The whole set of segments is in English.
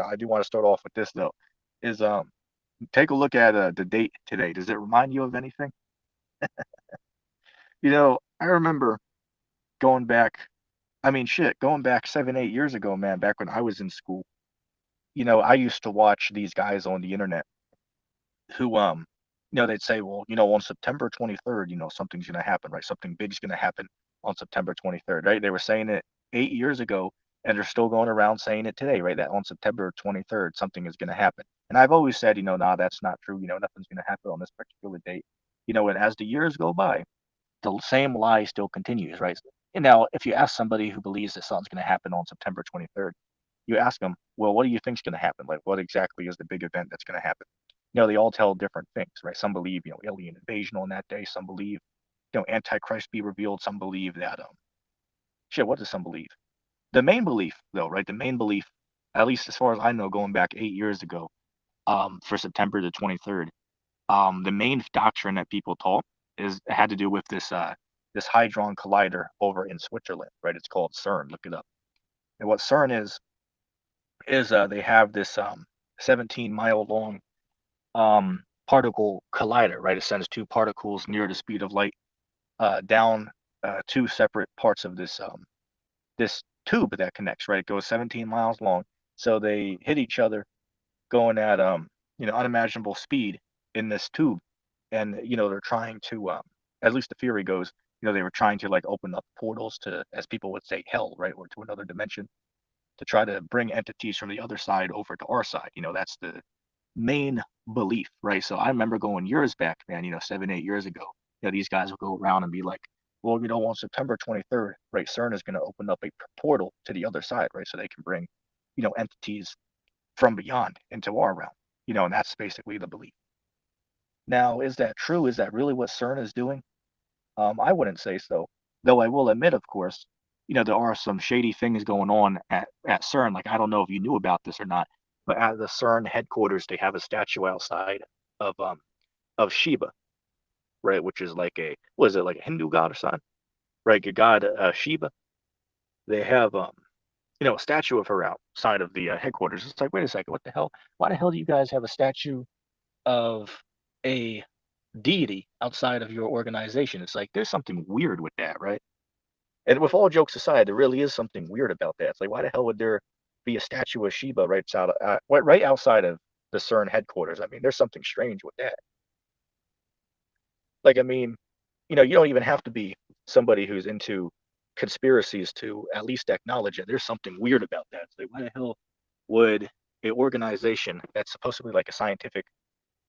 I do want to start off with this though, is take a look at the date today. Does it remind you of anything? I remember going back, I mean, shit, going back 7, 8 years ago, man, back when I was in school. I used to watch these guys on the internet who, they'd say, well, on September 23rd, something's going to happen, right? Something big's going to happen on September 23rd, right? They were saying it 8 years ago, and they're still going around saying it today, right? That on September 23rd, something is going to happen. And I've always said, nah, that's not true. Nothing's going to happen on this particular date. And as the years go by, the same lie still continues, right? And now, if you ask somebody who believes that something's going to happen on September 23rd, you ask them, well, what do you think's going to happen? Like, what exactly is the big event that's going to happen? They all tell different things, right? Some believe, alien invasion on that day. Some believe, Antichrist be revealed. Some believe that, shit, what does some believe? The main belief, though, right? The main belief, at least as far as I know, going back 8 years ago, for September the 23rd, the main doctrine that people taught had to do with this hadron collider over in Switzerland, right? It's called CERN. Look it up. And what CERN is they have this 17-mile long particle collider, right? It sends two particles near the speed of light down two separate parts of this tube that connects, right? It goes 17 miles long, so they hit each other going at unimaginable speed in this tube, and they're trying to at least the theory goes, they were trying to like open up portals to, as people would say, hell, right, or to another dimension, to try to bring entities from the other side over to our side. That's the main belief, right? So I remember going years back, man, 7, 8 years ago, these guys will go around and be like, well, on September 23rd, right, CERN is going to open up a portal to the other side, right? So they can bring, entities from beyond into our realm, and that's basically the belief. Now, is that true? Is that really what CERN is doing? I wouldn't say so, though I will admit, of course, there are some shady things going on at CERN. Like, I don't know if you knew about this or not, but at the CERN headquarters, they have a statue outside of um of Shiva, right, which is like what is it, like a Hindu god or something, right? A god, Shiva. They have a statue of her outside of the headquarters. It's like, wait a second, what the hell? Why the hell do you guys have a statue of a deity outside of your organization? It's like there's something weird with that, right? And with all jokes aside, there really is something weird about that. It's like, why the hell would there be a statue of Shiva right outside of the CERN headquarters? I mean, there's something strange with that. Like, I mean, you don't even have to be somebody who's into conspiracies to at least acknowledge that there's something weird about that. It's like, why the hell would an organization that's supposed to be like a scientific,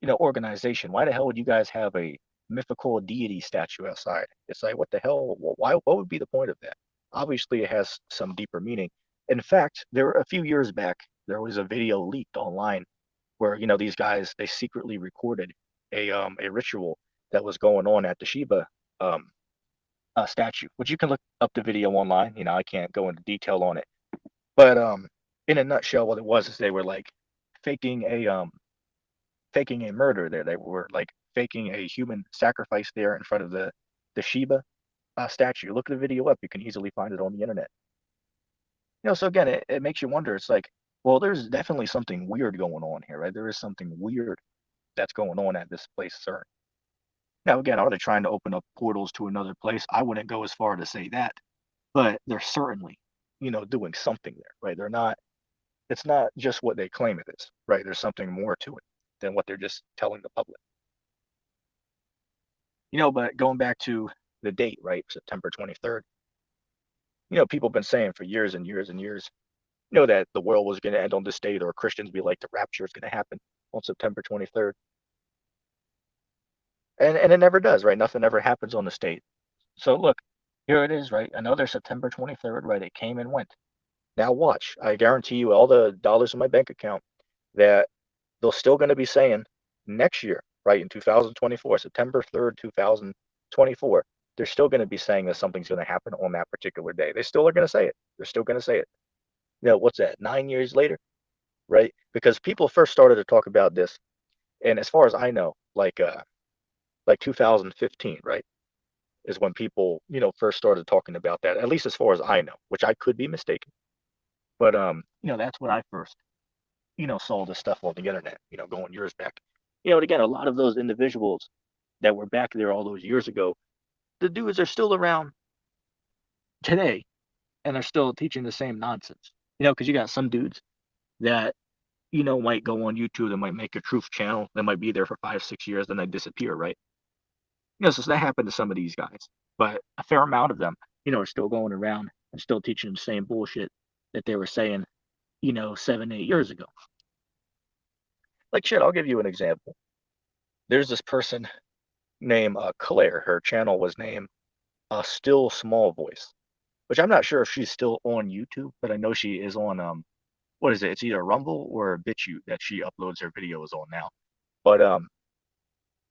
organization, why the hell would you guys have a mythical deity statue outside? It's like, what the hell? Why? What would be the point of that? Obviously, it has some deeper meaning. In fact, there were a few years back, there was a video leaked online where these guys, they secretly recorded a ritual that was going on at the Shiba um, statue, which you can look up the video online. I can't go into detail on it, but in a nutshell, what it was is they were like faking a um, faking a murder there. They were like faking a human sacrifice there in front of the Shiba statue. Look the video up; you can easily find it on the internet. So again, it makes you wonder. It's like, well, there's definitely something weird going on here, right? There is something weird that's going on at this place, CERN. Now, again, are they trying to open up portals to another place? I wouldn't go as far to say that, but they're certainly, doing something there, right? They're not. It's not just what they claim it is, right? There's something more to it than what they're just telling the public. But going back to the date, right? September 23rd. People have been saying for years and years and years, that the world was going to end on this date, or Christians be like, the rapture is going to happen on September 23rd. And it never does, right? Nothing ever happens on this date. So look, here it is, right? Another September 23rd, right? It came and went. Now watch. I guarantee you all the dollars in my bank account that they're still going to be saying next year, right? In 2024, September 3rd, 2024, they're still going to be saying that something's going to happen on that particular day. They still are going to say it. They're still going to say it. What's that? 9 years later, right? Because people first started to talk about this, and as far as I know, like 2015, right, is when people first started talking about that. At least as far as I know, which I could be mistaken, but that's when I first saw this stuff on the internet, going years back. And again, a lot of those individuals that were back there all those years ago, the dudes are still around today and they're still teaching the same nonsense. Because you got some dudes that, might go on YouTube, they might make a truth channel, they might be there for 5, 6 years, then they disappear, right? So that happened to some of these guys. But a fair amount of them, are still going around and still teaching the same bullshit that they were saying, 7, 8 years ago. Like shit, I'll give you an example. There's this person named Claire. Her channel was named Still Small Voice, which I'm not sure if she's still on YouTube, but I know she is on what is it? It's either Rumble or BitChute that she uploads her videos on now. But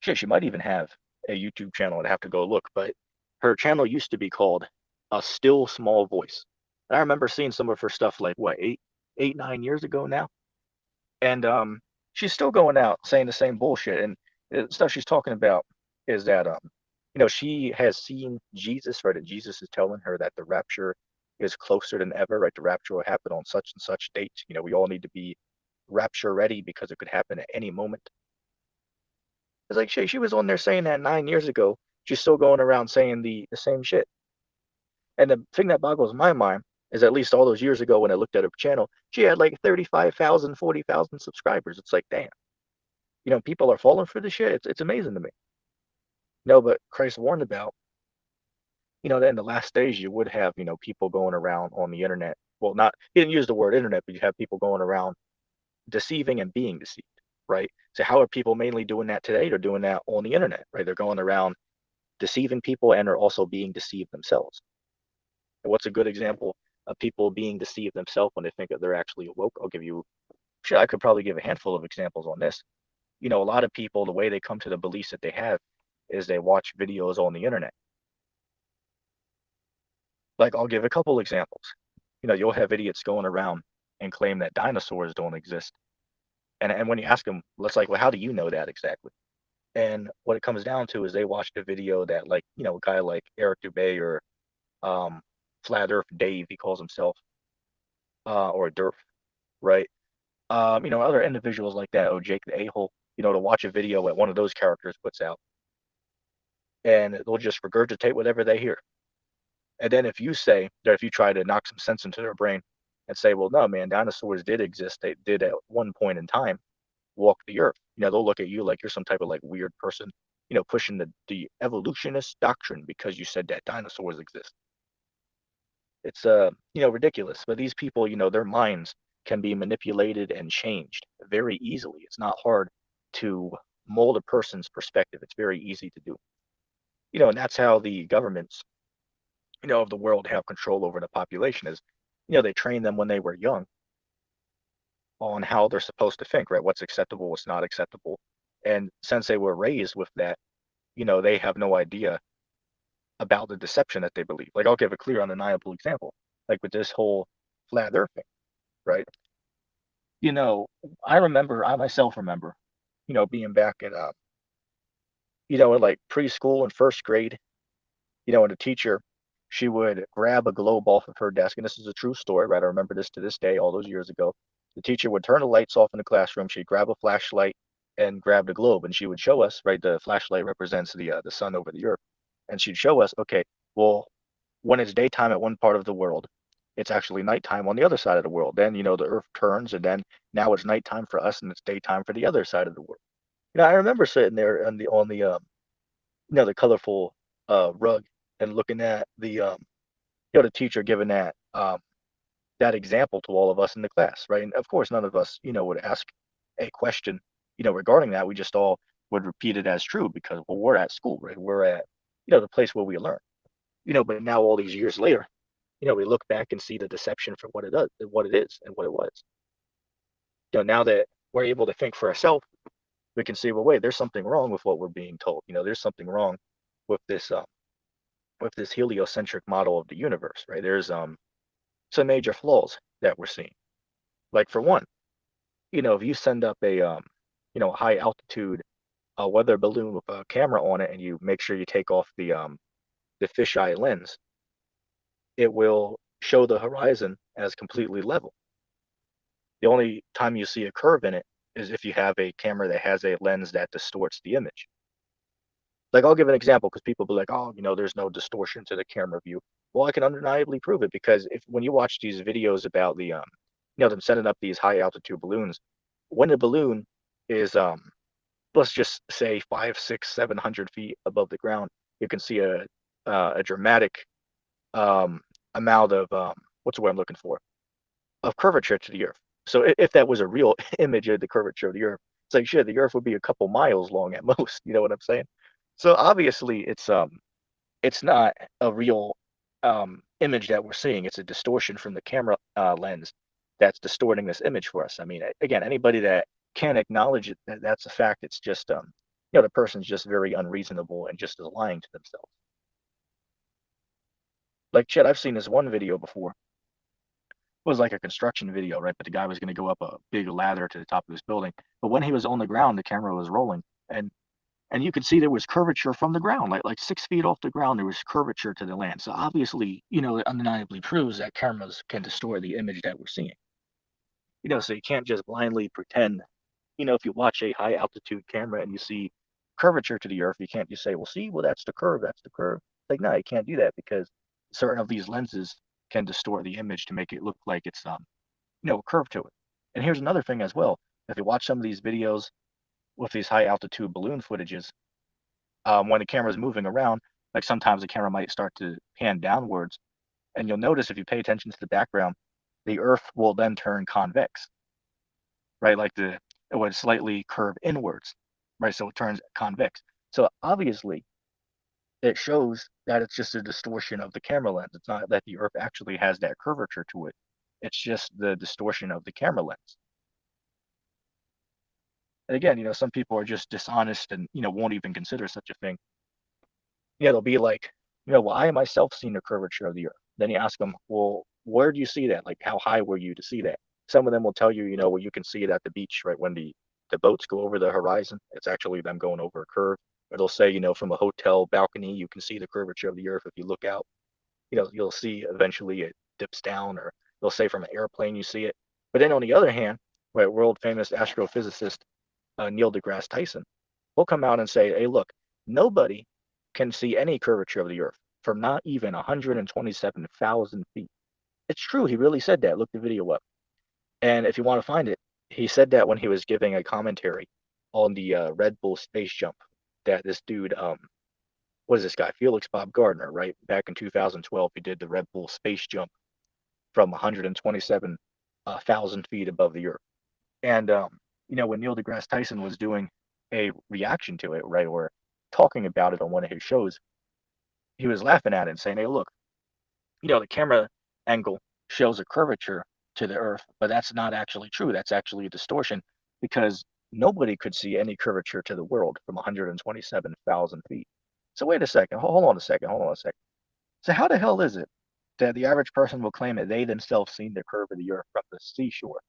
shit, she might even have a YouTube channel. I'd have to go look, but her channel used to be called A Still Small Voice. And I remember seeing some of her stuff like what 8, 9 years ago now, and she's still going out saying the same bullshit. And the stuff she's talking about is that she has seen Jesus, right? And Jesus is telling her that the rapture is closer than ever, right? The rapture will happen on such and such date. We all need to be rapture ready because it could happen at any moment. It's like she was on there saying that 9 years ago. She's still going around saying the same shit. And the thing that boggles my mind is at least all those years ago when I looked at her channel, she had like 35,000, 40,000 subscribers. It's like, damn, people are falling for this shit. It's amazing to me. No, but Christ warned about, that in the last days you would have, people going around on the internet. Well, not, he didn't use the word internet, but you have people going around deceiving and being deceived, right? So how are people mainly doing that today? They're doing that on the internet, right? They're going around deceiving people and are also being deceived themselves. And what's a good example of people being deceived themselves when they think that they're actually awoke? I'll give you, shit, I could probably give a handful of examples on this. A lot of people, the way they come to the beliefs that they have is they watch videos on the internet. Like, I'll give a couple examples. You'll have idiots going around and claim that dinosaurs don't exist. And when you ask them, let's like, well, how do you know that exactly? And what it comes down to is they watched a video that, like, a guy like Eric Dubay or um, Flat Earth Dave, he calls himself, or Durf, right? Other individuals like that, oh, Jake the A-hole, to watch a video that one of those characters puts out, and they'll just regurgitate whatever they hear. And then if you say that, if you try to knock some sense into their brain and say, well, no, man, dinosaurs did exist. They did at one point in time walk the earth. They'll look at you like you're some type of like weird person, pushing the evolutionist doctrine because you said that dinosaurs exist. It's ridiculous. But these people, their minds can be manipulated and changed very easily. It's not hard to mold a person's perspective. It's very easy to do. And that's how the governments, of the world have control over the population is, they train them when they were young on how they're supposed to think, right? What's acceptable, what's not acceptable. And since they were raised with that, they have no idea about the deception that they believe. Like, I'll give a clear, undeniable example, like with this whole flat earth thing, right? You know, I myself remember, being back in, in like preschool and first grade, and a teacher, she would grab a globe off of her desk, and this is a true story, right? I remember this to this day, all those years ago. The teacher would turn the lights off in the classroom. She'd grab a flashlight and grab the globe, and she would show us, right? The flashlight represents the sun over the earth, and she'd show us, okay, well, when it's daytime at one part of the world, it's actually nighttime on the other side of the world. Then, the earth turns, and then now it's nighttime for us, and it's daytime for the other side of the world. I remember sitting there on the colorful rug and looking at the teacher giving that example to all of us in the class, right? And of course, none of us, would ask a question, regarding that. We just all would repeat it as true because, well, we're at school, right? We're at, the place where we learn, but now all these years later, we look back and see the deception for what it does, what it is, and what it was. Now that we're able to think for ourselves, we can see, well, wait, there's something wrong with what we're being told. There's something wrong with this heliocentric model of the universe, right? There's some major flaws that we're seeing. Like, for one, if you send up a high altitude weather balloon with a camera on it and you make sure you take off the fisheye lens, it will show the horizon as completely level. The only time you see a curve in it is if you have a camera that has a lens that distorts the image. Like I'll give an example because people be like, oh, there's no distortion to the camera view. Well, I can undeniably prove it because if when you watch these videos about them setting up these high altitude balloons, when a balloon is let's just say 5, 6, 700 feet above the ground, you can see a dramatic um amount of what's the word I'm looking for, of curvature to the Earth. So if that was a real image of the curvature of the Earth, it's like shit, the Earth would be a couple miles long at most. You know what I'm saying? So obviously, it's not a real image that we're seeing. It's a distortion from the camera lens that's distorting this image for us. I mean, again, anybody that can't acknowledge it, that's a fact. It's just the person's just very unreasonable and just is lying to themselves. Like, shit, I've seen this one video before. It was like a construction video, right? But the guy was going to go up a big ladder to the top of this building. But when he was on the ground, the camera was rolling, and you could see there was curvature from the ground, like 6 feet off the ground, there was curvature to the land. So obviously, it undeniably proves that cameras can distort the image that we're seeing. So you can't just blindly pretend. If you watch a high altitude camera and you see curvature to the Earth, you can't just say, well, see, well, that's the curve, that's the curve. Like, no, you can't do that because certain of these lenses can distort the image to make it look like it's a curve to it. And here's another thing as well. If you watch some of these videos with these high altitude balloon footages, when the camera is moving around, like sometimes the camera might start to pan downwards, and you'll notice if you pay attention to the background, the Earth will then turn convex, right? Like it would slightly curve inwards, right? So it turns convex. So obviously, it shows that it's just a distortion of the camera lens. It's not that the Earth actually has that curvature to it. It's just the distortion of the camera lens. And again, some people are just dishonest and won't even consider such a thing. Yeah, they'll be like, well, I myself seen the curvature of the Earth. Then you ask them, well, where do you see that? Like, how high were you to see that? Some of them will tell you, well, you can see it at the beach, right? When the boats go over the horizon, it's actually them going over a curve. Or they'll say, from a hotel balcony, you can see the curvature of the Earth if you look out. You'll see eventually it dips down, or they'll say from an airplane you see it. But then on the other hand, right, world famous astrophysicist Neil deGrasse Tyson will come out and say, hey, look, nobody can see any curvature of the Earth from not even 127,000 feet. It's true. He really said that. Look the video up. And if you want to find it, he said that when he was giving a commentary on the Red Bull space jump that this dude, what is this guy? Felix Bob Gardner, right? Back in 2012, he did the Red Bull space jump from 127,000 feet above the Earth. And when Neil deGrasse Tyson was doing a reaction to it, right, or talking about it on one of his shows, he was laughing at it and saying, "Hey, look, the camera angle shows a curvature to the Earth, but that's not actually true. That's actually a distortion because nobody could see any curvature to the world from 127,000 feet." So wait a second. Hold on a second. Hold on a second. So how the hell is it that the average person will claim that they themselves seen the curve of the Earth from the seashore?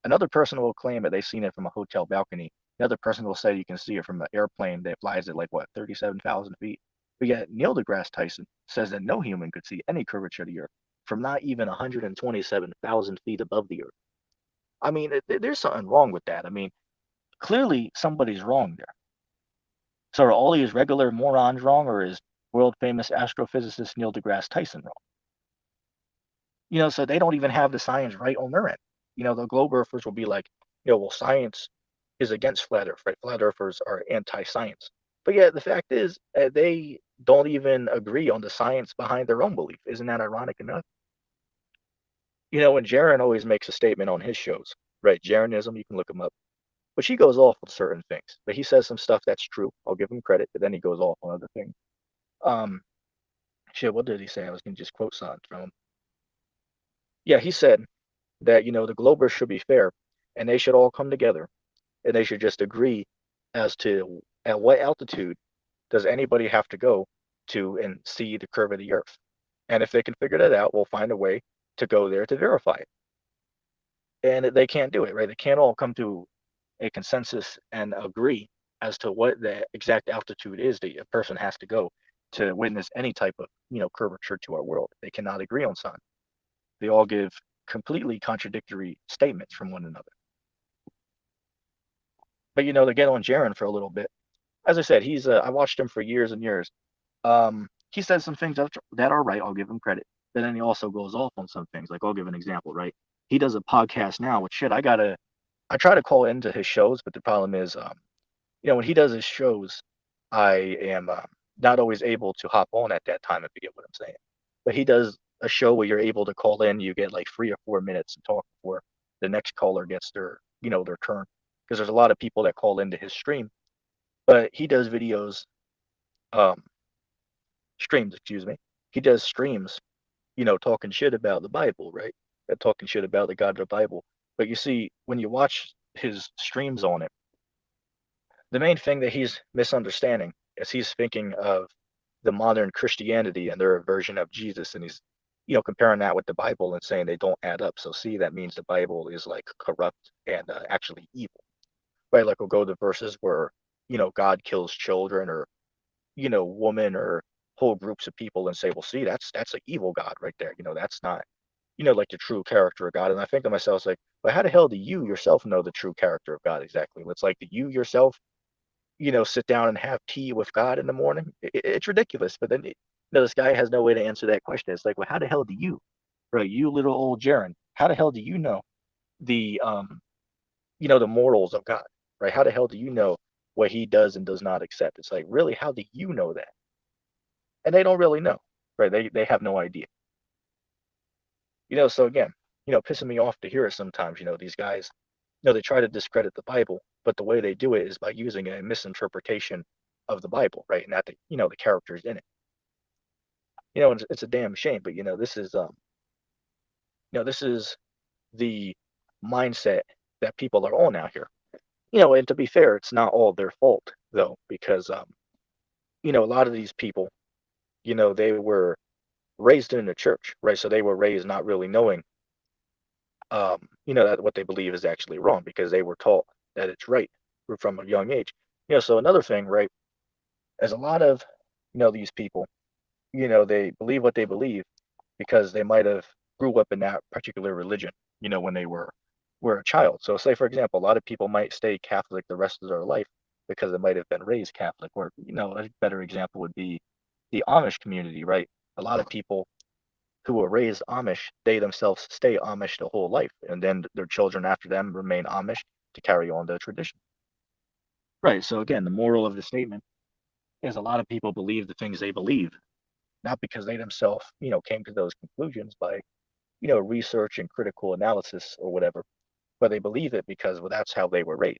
Another person will claim that they've seen it from a hotel balcony. Another person will say you can see it from an airplane that flies at like what, 37,000 feet. But yet Neil deGrasse Tyson says that no human could see any curvature of the Earth from not even 127,000 feet above the Earth. I mean, there's something wrong with that. I mean, clearly somebody's wrong there. So are all these regular morons wrong, or is world famous astrophysicist Neil deGrasse Tyson wrong? So they don't even have the science right on their end. The globe earthers will be like, well, science is against flat earth, right? Flat earthers are anti-science. But yeah, the fact is, they don't even agree on the science behind their own belief. Isn't that ironic enough? And Jaron always makes a statement on his shows, right? Jaronism, you can look him up. But he goes off on certain things. But he says some stuff that's true. I'll give him credit, but then he goes off on other things. Um, Shit, what did he say? I was going to just quote something from him. Yeah, he said that the Globers should be fair, and they should all come together, and they should just agree as to at what altitude does anybody have to go to and see the curve of the Earth. And if they can figure that out, we'll find a way to go there to verify it. And they can't do it, right? They can't all come to a consensus and agree as to what the exact altitude is that a person has to go to witness any type of curvature to our world. They cannot agree on something. They all give completely contradictory statements from one another. But to get on Jaron for a little bit, as I said, he's I watched him for years and years. He says some things that are right. I'll give him credit. But then he also goes off on some things. Like I'll give an example. Right, he does a podcast now. Which shit, I try to call into his shows, but the problem is, when he does his shows, I am not always able to hop on at that time if you get what I'm saying. But he does a show where you're able to call in. You get like 3 or 4 minutes to talk before the next caller gets their turn. Because there's a lot of people that call into his stream, but he does videos, um, streams, excuse me. He does streams, talking shit about the Bible, right? Talking shit about the God of the Bible. But you see, when you watch his streams on it, the main thing that he's misunderstanding is he's thinking of the modern Christianity and their version of Jesus, and he's, comparing that with the Bible and saying they don't add up. So see, that means the Bible is like corrupt and actually evil, right? Like we'll go to verses where, God kills children or, women or whole groups of people and say, well, see, that's an evil God right there. That's not, like the true character of God. And I think to myself, it's like, well, how the hell do you yourself know the true character of God exactly? It's like, do you yourself sit down and have tea with God in the morning? It's ridiculous. But then, this guy has no way to answer that question. It's like, well, how the hell do you, right? You little old Jaron, how the hell do you know the, the morals of God, right? How the hell do you know what he does and does not accept? It's like, really, how do you know that? And they don't really know, right? They have no idea. So again, pissing me off to hear it sometimes. These guys, they try to discredit the Bible, but the way they do it is by using a misinterpretation of the Bible, right? And not the characters in it. It's a damn shame, but this is the mindset that people are on out here. And to be fair, it's not all their fault though, because a lot of these people, they were raised in the church, right? So they were raised not really knowing, that what they believe is actually wrong because they were taught that it's right from a young age. So another thing, right, is a lot of, these people, they believe what they believe because they might have grew up in that particular religion, when they were a child. So say, for example, a lot of people might stay Catholic the rest of their life because they might have been raised Catholic. Or, a better example would be the Amish community, right? A lot of people who were raised Amish, they themselves stay Amish the whole life, and then their children after them remain Amish to carry on the tradition. Right. So again, the moral of the statement is a lot of people believe the things they believe, not because they themselves, came to those conclusions by, research and critical analysis or whatever, but they believe it because, well, that's how they were raised.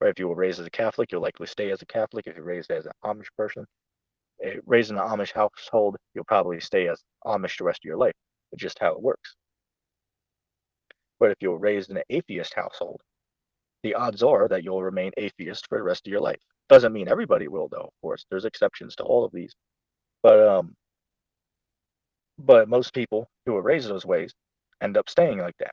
Right. If you were raised as a Catholic, you'll likely stay as a Catholic. If you're raised as an Amish person, raised in an Amish household, you'll probably stay as Amish the rest of your life. It's just how it works. But if you're raised in an atheist household, the odds are that you'll remain atheist for the rest of your life. Doesn't mean everybody will, though. Of course, there's exceptions to all of these. But most people who are raised those ways end up staying like that.